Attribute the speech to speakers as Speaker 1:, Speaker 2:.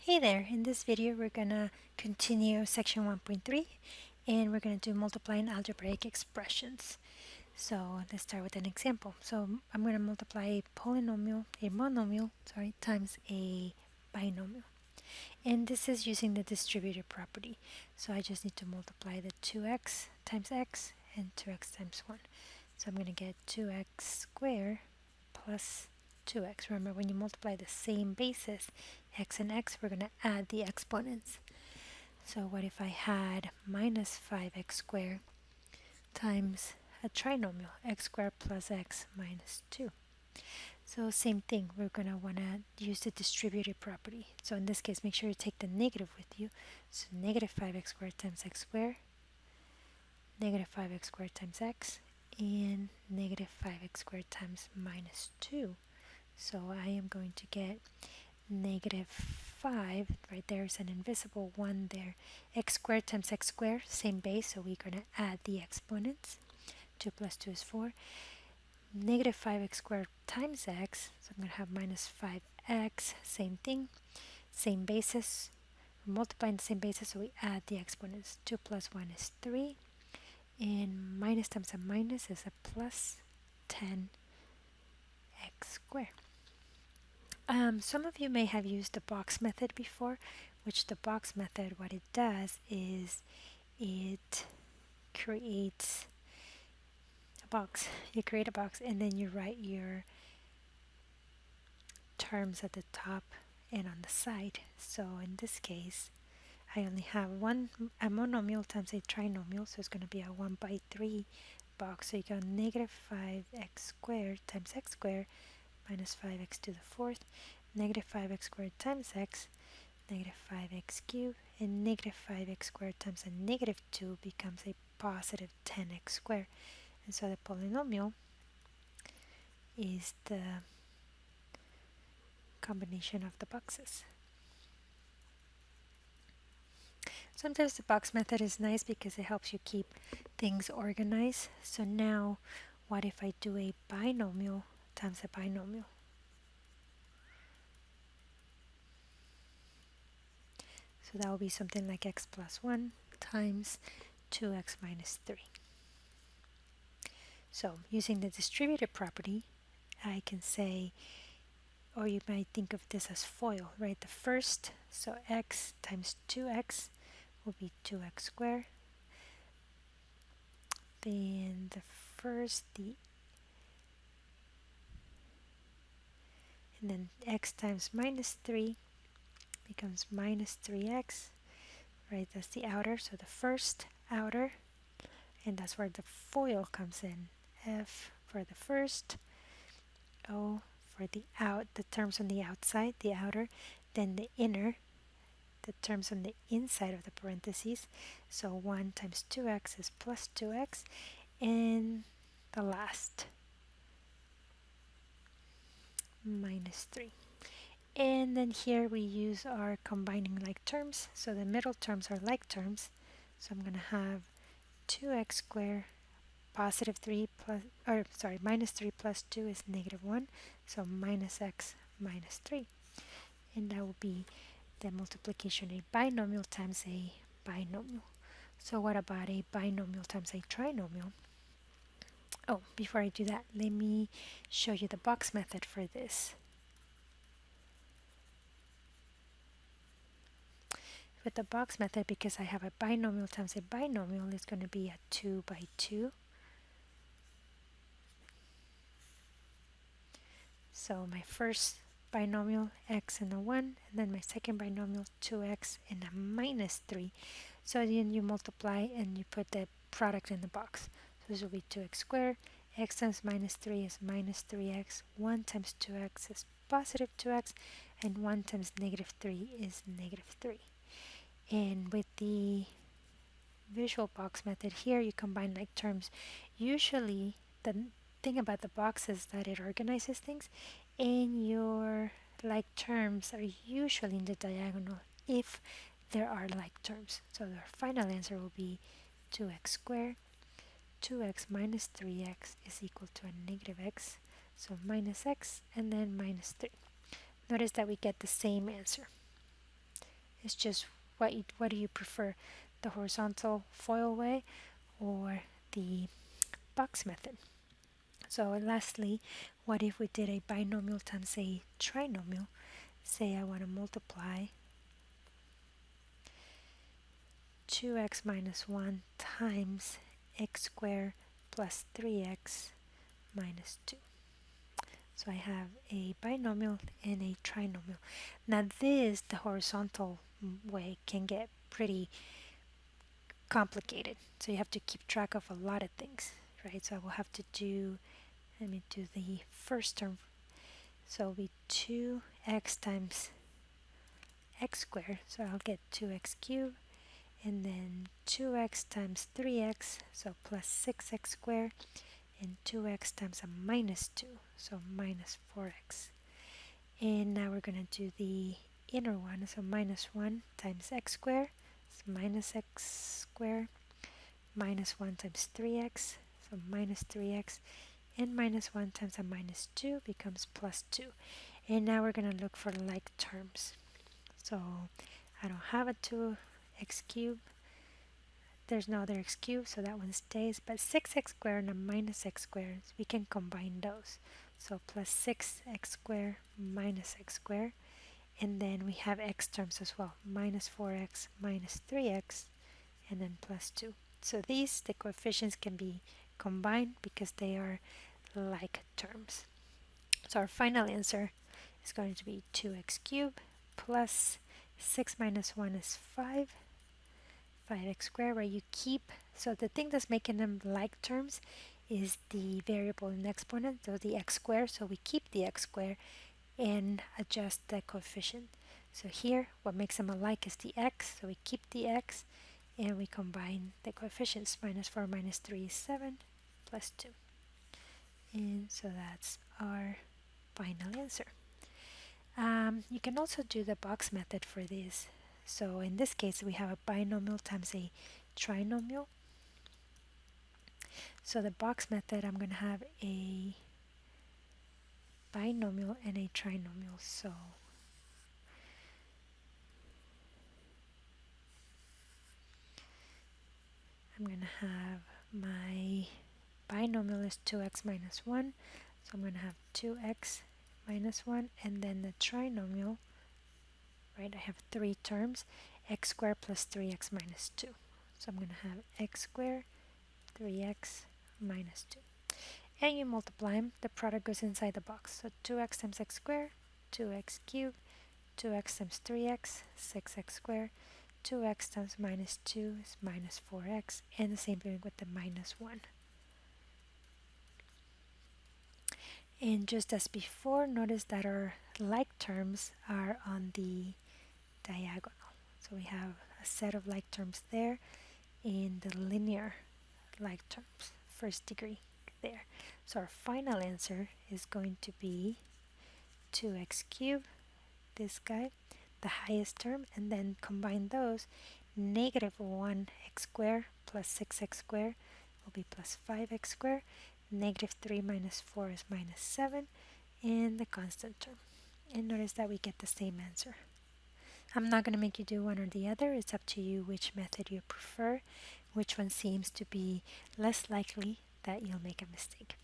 Speaker 1: Hey there, in this video we're going to continue section 1.3 and we're going to do multiplying algebraic expressions. So let's start with an example. So I'm going to multiply a monomial, times a binomial. And this is using the distributive property. So I just need to multiply the 2x times x and 2x times 1. So I'm going to get 2x squared plus 2x. Remember, when you multiply the same basis, x and x, we're going to add the exponents. So what if I had minus 5x squared times a trinomial, x squared plus x minus 2? So same thing, we're going to want to use the distributive property. So in this case, make sure you take the negative with you. So negative 5x squared times x squared, negative 5x squared times x, and negative 5x squared times minus 2. So I am going to get negative 5, right there is an invisible 1 there. X squared times x squared, same base, so we're going to add the exponents. 2 plus 2 is 4. Negative 5x squared times x, so I'm going to have minus 5x, same thing, same basis. We're multiplying the same basis, so we add the exponents. 2 plus 1 is 3, and minus times a minus is a plus 10x squared. Some of you may have used the box method before, which the box method, what it does is it creates a box. You create a box and then you write your terms at the top and on the side. So in this case, I only have a monomial times a trinomial, so it's going to be a 1 by 3 box. So you got negative 5x squared times x squared minus 5x to the fourth, negative 5x squared times x, negative 5x cubed, and negative 5x squared times a negative 2 becomes a positive 10x squared. And so the polynomial is the combination of the boxes. Sometimes the box method is nice because it helps you keep things organized. So now, what if I do a binomial times a binomial? So that will be something like x plus 1 times 2x minus 3. So using the distributive property, I can say, or you might think of this as FOIL, right? The first, so x times 2x will be 2x squared. Then the first, and then x times minus 3 becomes minus 3x, right? That's the outer, so the first outer, and that's where the FOIL comes in. F for the first, O for the terms on the outside, the outer, then the inner, the terms on the inside of the parentheses. So 1 times 2x is plus 2x, and the last, minus 3. And then here we use our combining like terms. So the middle terms are like terms. So I'm going to have 2x squared positive 3 plus, minus 3 plus 2 is negative 1. So minus x minus 3. And that will be the multiplication, a binomial times a binomial. So what about a binomial times a trinomial? Oh, before I do that, let me show you the box method for this. With the box method, because I have a binomial times a binomial, it's going to be a 2 by 2. So my first binomial, x and a 1, and then my second binomial, 2x and a minus 3. So then you multiply and you put the product in the box. So this will be 2x squared, x times minus 3 is minus 3x, 1 times 2x is positive 2x, and 1 times negative 3 is negative 3. And with the visual box method here, you combine like terms. Usually the thing about the box is that it organizes things, and your like terms are usually in the diagonal if there are like terms. So the final answer will be 2x squared, 2x minus 3x is equal to a negative x, so minus x and then minus 3. Notice that we get the same answer. It's just what do you prefer, the horizontal FOIL way or the box method? So lastly, what if we did a binomial times a trinomial? Say I want to multiply 2x minus 1 times x squared plus 3x minus 2. So I have a binomial and a trinomial. Now this, the horizontal way, can get pretty complicated. So you have to keep track of a lot of things, right? So I will have to do, let me do the first term. So it'll be 2x times x squared. So I'll get 2x cubed, and then 2x times 3x, so plus 6x squared, and 2x times a minus 2, so minus 4x. And now we're going to do the inner one, so minus 1 times x squared, so minus x squared, minus 1 times 3x, so minus 3x, and minus 1 times a minus 2 becomes plus 2. And now we're going to look for like terms. So I don't have a 2x cubed, there's no other x cubed, so that one stays, but 6x squared and a minus x squared, we can combine those. So plus 6x squared minus x squared, and then we have x terms as well, minus 4x minus 3x, and then plus 2. So these, the coefficients can be combined because they are like terms. So our final answer is going to be 2x cubed plus 6 minus 1 is 5x squared, where you keep, so the thing that's making them like terms is the variable in exponent, so the x squared, so we keep the x squared and adjust the coefficient. So here what makes them alike is the x, so we keep the x and we combine the coefficients. Minus 4 minus 3 is 7 plus 2. And so that's our final answer. You can also do the box method for this. So in this case we have a binomial times a trinomial. So the box method, I'm going to have a binomial and a trinomial. So I'm going to have my binomial is 2x minus 1. So I'm going to have 2x minus 1, and then the trinomial, right, I have three terms, x squared plus 3x minus 2. So I'm going to have x squared, 3x minus 2. And you multiply them, the product goes inside the box. So 2x times x squared, 2x cubed, 2x times 3x, 6x squared, 2x times minus 2 is minus 4x, and the same thing with the minus 1. And just as before, notice that our like terms are on the diagonal. So we have a set of like terms there in the linear like terms, first degree there. So our final answer is going to be 2x cubed, this guy, the highest term, and then combine those, negative 1x squared plus 6x squared will be plus 5x squared, negative 3 minus 4 is minus 7, and the constant term. And notice that we get the same answer. I'm not going to make you do one or the other. It's up to you which method you prefer, which one seems to be less likely that you'll make a mistake.